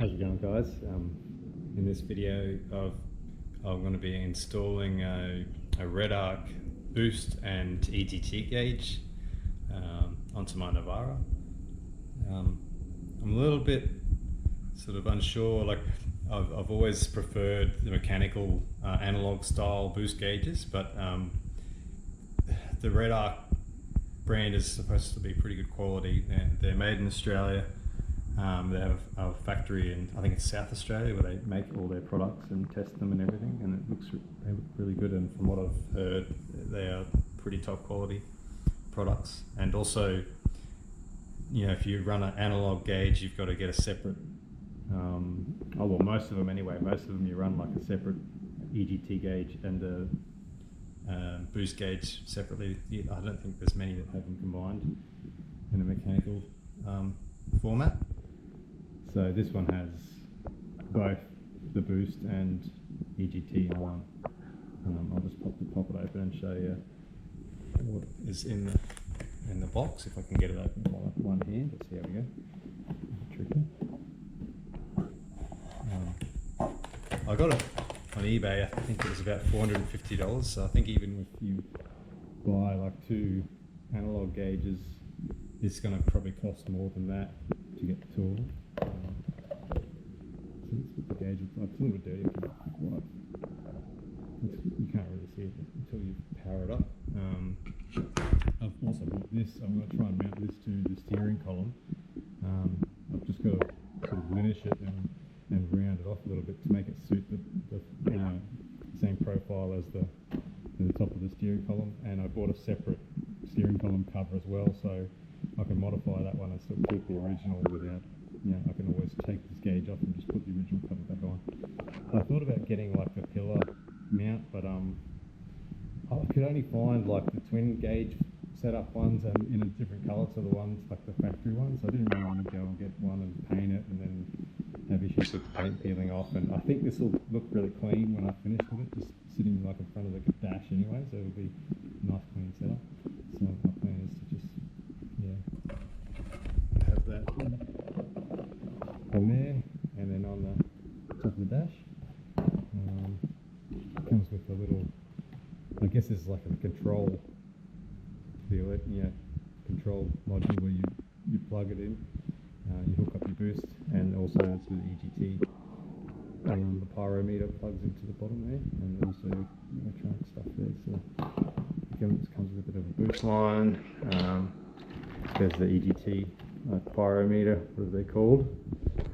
How's it going, guys? In this video I'm going to be installing a REDARC Boost and EGT gauge onto my Navara. I'm a little bit sort of unsure, like I've always preferred the mechanical analog style boost gauges, but the REDARC brand is supposed to be pretty good quality. They're made in Australia. They have a factory in, I think it's South Australia, where they make all their products and test them and everything, and they look really good. And from what I've heard, they are pretty top quality products. And also, you know, if you run an analog gauge, you've got to get a separate. Oh well, most of them anyway. Most of them you run like a separate EGT gauge and a boost gauge separately. I don't think there's many that have them combined in a mechanical format. So this one has both the boost and EGT in one. I'll just pop it open and show you what is in the box, if I can get it open with one hand. Let's see how we go. Tricky. I got it on eBay. I think it was about $450. So I think even if you buy like two analog gauges, it's going to probably cost more than that to get the tool. So let's put the gauge. It's a little bit dirty. You can't really see it until you power it up. I've also bought this. I'm going to try and mount this to the steering column. I've just got to sort of linish it and round it off a little bit to make it suit the same profile as the top of the steering column. And I bought a separate steering column cover as well, so I can modify that one and still keep the original without, you know, I can always take this gauge off and just put the original cover back on. I thought about getting like a pillar mount, but I could only find like the twin gauge setup ones and in a different colour to the ones like the factory ones. I didn't really want to go and get one and paint it and then have issues with the paint peeling off. And I think this will look really clean when I finish with it, just sitting like in front of the dash anyway, so it'll be a nice clean setup. So my plan is to just have that on there, and then on the top of the dash comes with a little, I guess it's like a control, control module where you plug it in, you hook up your boost, and also it's with EGT. The pyrometer plugs into the bottom there, and also electronic stuff there. So it comes with a bit of a boost line. There's the EGT pyrometer, what are they called,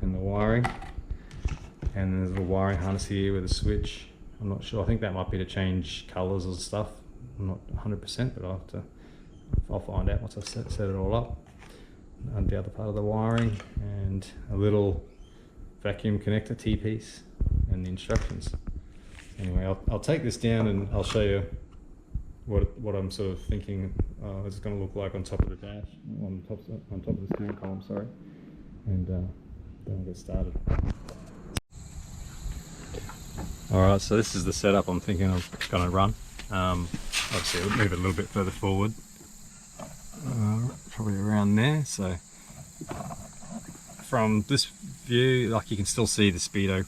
and the wiring. And there's a wiring harness here with a switch. I'm not sure. I think that might be to change colours and stuff. I'm not 100%, but I'll find out once I set it all up. And the other part of the wiring, and a little vacuum connector T-piece, and the instructions. Anyway, I'll take this down and I'll show you what I'm sort of thinking it's going to look like on top of the dash, on top of the steering column, sorry, and then we'll get started. Alright, so this is the setup I'm thinking I'm going to run. Obviously I'll move it a little bit further forward, probably around there. So from this view, like you can still see the speedo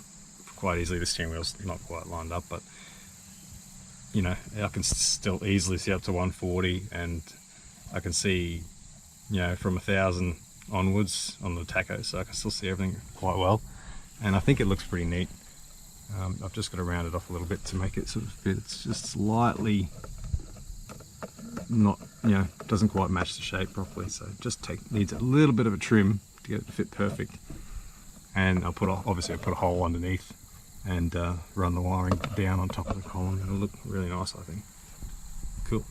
quite easily. The steering wheel's not quite lined up, but you know, I can still easily see up to 140, and I can see, you know, from 1,000 onwards on the tacho, so I can still see everything quite well, and I think it looks pretty neat. I've just got to round it off a little bit to make it sort of fit. It's just slightly not, you know, doesn't quite match the shape properly, so just needs a little bit of a trim to get it to fit perfect. And I'll put a hole underneath and run the wiring down on top of the column. It'll look really nice, I think. Cool.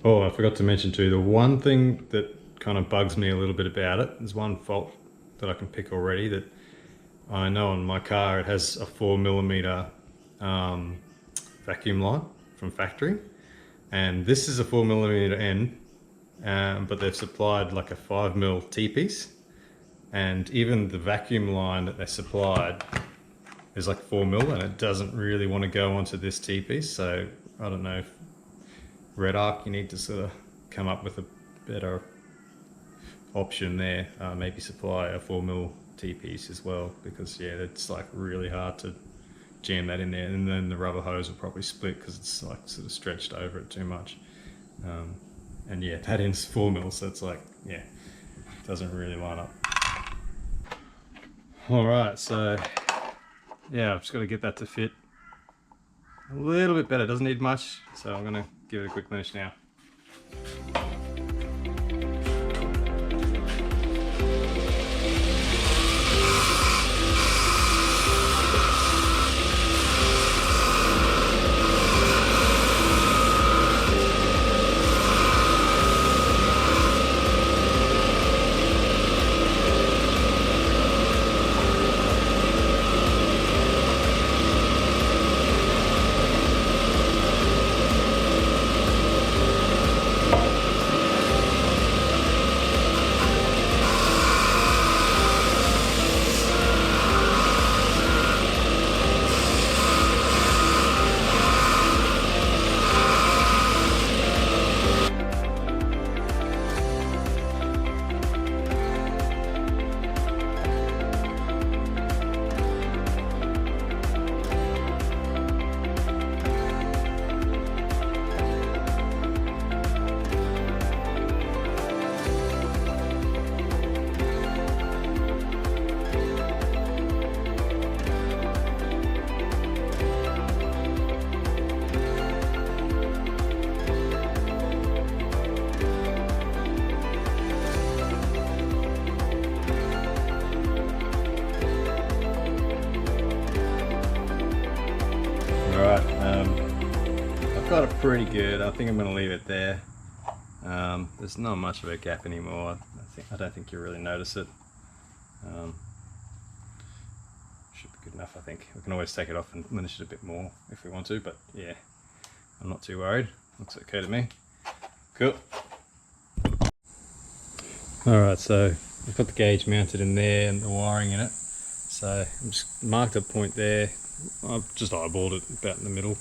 Oh, I forgot to mention too, the one thing that kind of bugs me a little bit about it, there's one fault that I can pick already, that I know on my car it has a 4mm vacuum line from factory, and this is a 4mm end, but they've supplied like a 5mm T-piece, and even the vacuum line that they supplied is like 4mm, and it doesn't really want to go onto this T-piece. So I don't know if REDARC, you need to sort of come up with a better option there. Maybe supply a 4mm T-piece as well, because yeah, it's like really hard to jam that in there, and then the rubber hose will probably split because it's like sort of stretched over it too much. And yeah, that end's 4mm, so it's like, yeah, doesn't really line up. Alright, so yeah, I've just got to get that to fit a little bit better. It doesn't need much, so I'm going to give it a quick finish now. Alright, I've got it pretty good. I think I'm going to leave it there. There's not much of a gap anymore. I don't think you really notice it. Should be good enough, I think. We can always take it off and finish it a bit more if we want to, but yeah, I'm not too worried. Looks okay to me. Cool. Alright, so I've got the gauge mounted in there and the wiring in it. So I'm just marked a point there. I've just eyeballed it about in the middle.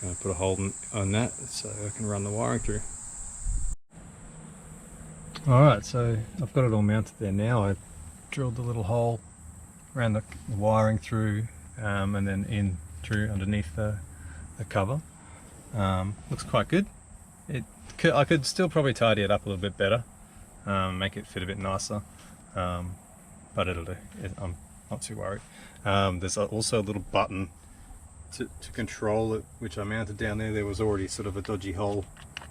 Going to put a hole on that so I can run the wiring through. Alright, so I've got it all mounted there now. I drilled the little hole, ran the wiring through, and then in through underneath the cover. Looks quite good. I could still probably tidy it up a little bit better, make it fit a bit nicer, but it'll do. I'm not too worried. There's also a little button to control it, which I mounted down there. There was already sort of a dodgy hole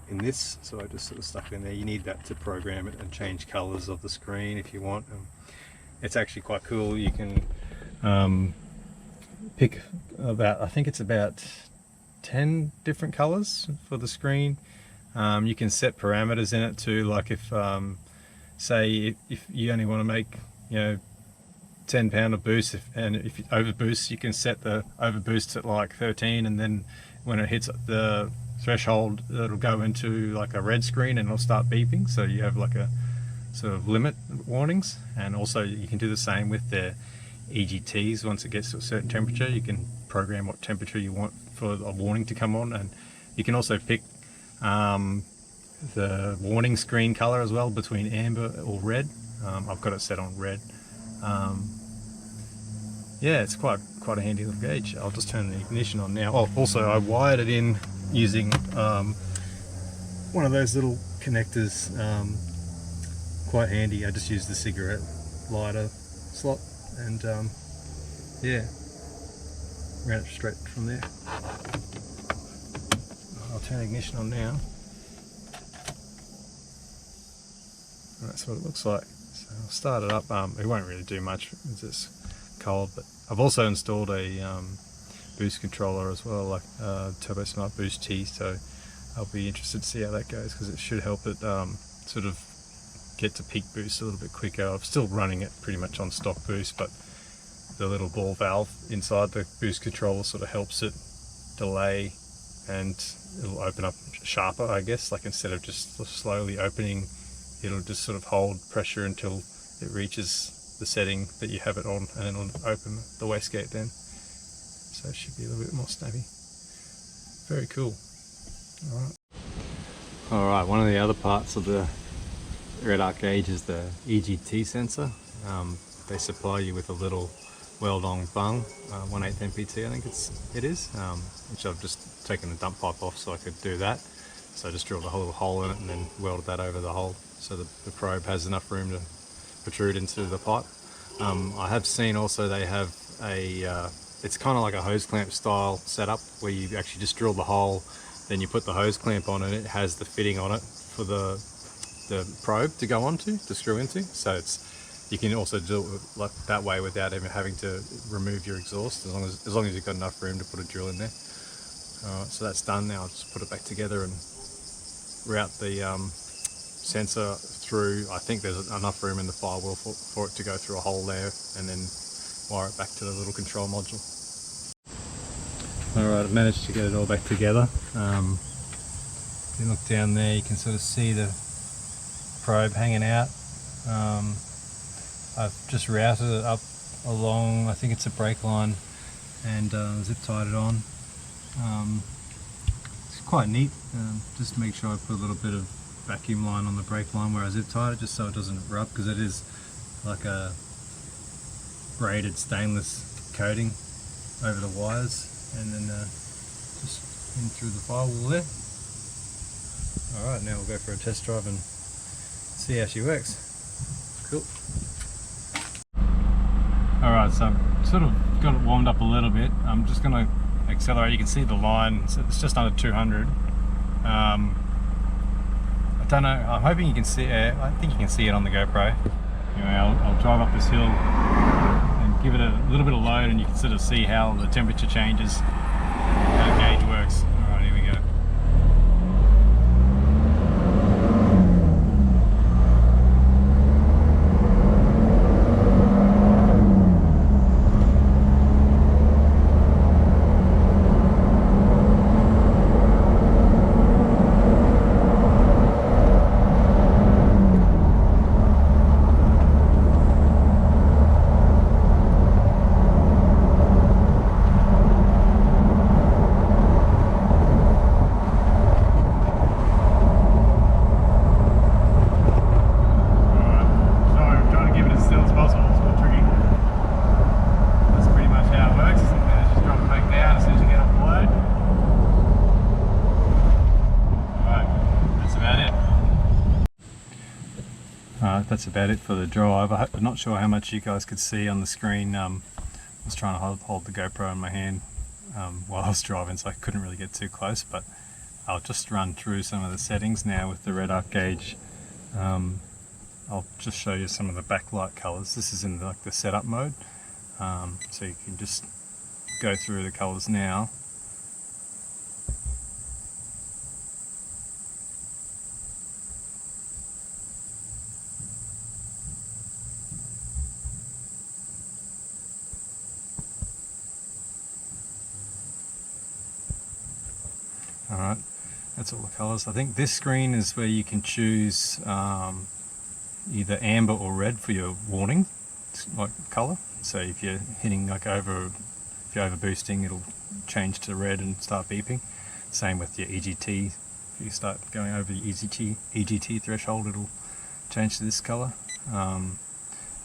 in this, so I just sort of stuck it in there. You need that to program it and change colors of the screen if you want. It's actually quite cool. You can pick about, I think it's about 10 different colors for the screen. You can set parameters in it too, like if say if you only want to make 10 pound of boost, and if you overboost, you can set the overboost at like 13, and then when it hits the threshold it'll go into like a red screen and it'll start beeping, so you have like a sort of limit warnings. And also you can do the same with the EGTs. Once it gets to a certain temperature, you can program what temperature you want for a warning to come on, and you can also pick the warning screen color as well, between amber or red. I've got it set on red. Yeah, it's quite a handy little gauge. I'll just turn the ignition on now. Oh, also I wired it in using one of those little connectors. Quite handy. I just used the cigarette lighter slot, and yeah, ran it straight from there. I'll turn the ignition on now. And that's what it looks like. So I'll start it up. It won't really do much, it's just cold, but I've also installed a boost controller as well, like Turbo Smart Boost T, so I'll be interested to see how that goes, because it should help it sort of get to peak boost a little bit quicker. I'm still running it pretty much on stock boost, but the little ball valve inside the boost controller sort of helps it delay, and it'll open up sharper, I guess. Like instead of just slowly opening, it'll just sort of hold pressure until it reaches the setting that you have it on, and it'll open the wastegate then. So it should be a little bit more snappy. Very cool. Alright, one of the other parts of the REDARC gauge is the EGT sensor. They supply you with a little weld-on bung, 1/8 MPT I think it is, which I've just taken the dump pipe off so I could do that. So I just drilled a little hole in it and then welded that over the hole so the probe has enough room to protrude into the pipe. I have seen also they have a, it's kind of like a hose clamp style setup where you actually just drill the hole, then you put the hose clamp on and it has the fitting on it for the probe to go onto, to screw into. So you can also do it like that way without even having to remove your exhaust, as long as you've got enough room to put a drill in there. Alright, so that's done now. I'll just put it back together and route the sensor through. I think there's enough room in the firewall for it to go through a hole there, and then wire it back to the little control module. Alright, I've managed to get it all back together. If you look down there, you can sort of see the probe hanging out. I've just routed it up along, I think it's a brake line, and zip tied it on. It's quite neat. Just make sure I put a little bit of vacuum line on the brake line where I zip tied it, just so it doesn't rub, because it is like a braided stainless coating over the wires, and then just in through the firewall there. Alright, now we'll go for a test drive and see how she works. Cool. Alright, so I've sort of got it warmed up a little bit. I'm just going to accelerate. You can see the line, it's just under 200. I don't know, I'm hoping you can see it. I think you can see it on the GoPro. Anyway, I'll drive up this hill and give it a little bit of load, and you can sort of see how the temperature changes, how the gauge works. Alright, here we go. That's about it for the drive. I'm not sure how much you guys could see on the screen. I was trying to hold the GoPro in my hand while I was driving, so I couldn't really get too close, but I'll just run through some of the settings now with the REDARC gauge. I'll just show you some of the backlight colors. This is in like the setup mode, so you can just go through the colors now. Alright, that's all the colours. I think this screen is where you can choose either amber or red for your warning like colour. So if you're hitting like if you're over boosting, it'll change to red and start beeping. Same with your EGT. If you start going over the EGT threshold, it'll change to this colour.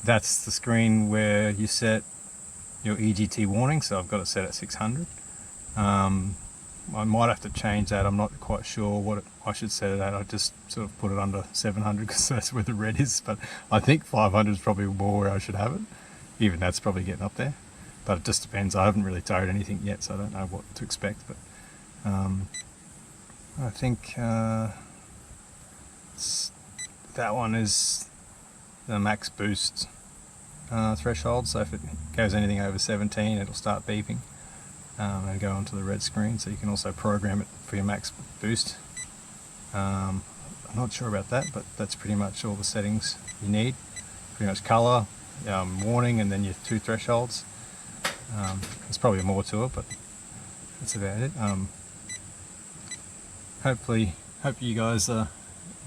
That's the screen where you set your EGT warning, so I've got it set at 600. I might have to change that. I'm not quite sure what I should set it at. I just sort of put it under 700 because that's where the red is, but I think 500 is probably more where I should have it. Even that's probably getting up there, but it just depends. I haven't really towed anything yet, so I don't know what to expect, but I think that one is the max boost threshold, so if it goes anything over 17 it'll start beeping and go onto the red screen, so you can also program it for your max boost. I'm not sure about that, but that's pretty much all the settings you need. Pretty much colour, warning, and then your 2 thresholds. There's probably more to it, but that's about it. Hope you guys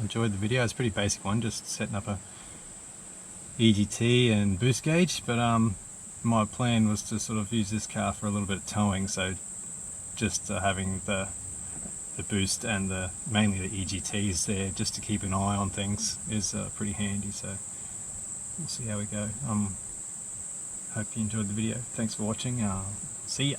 enjoyed the video. It's a pretty basic one, just setting up a EGT and boost gauge, but my plan was to sort of use this car for a little bit of towing, so just having the the boost and mainly the EGTs there just to keep an eye on things is pretty handy. So we'll see how we go. Hope you enjoyed the video. Thanks for watching. See ya.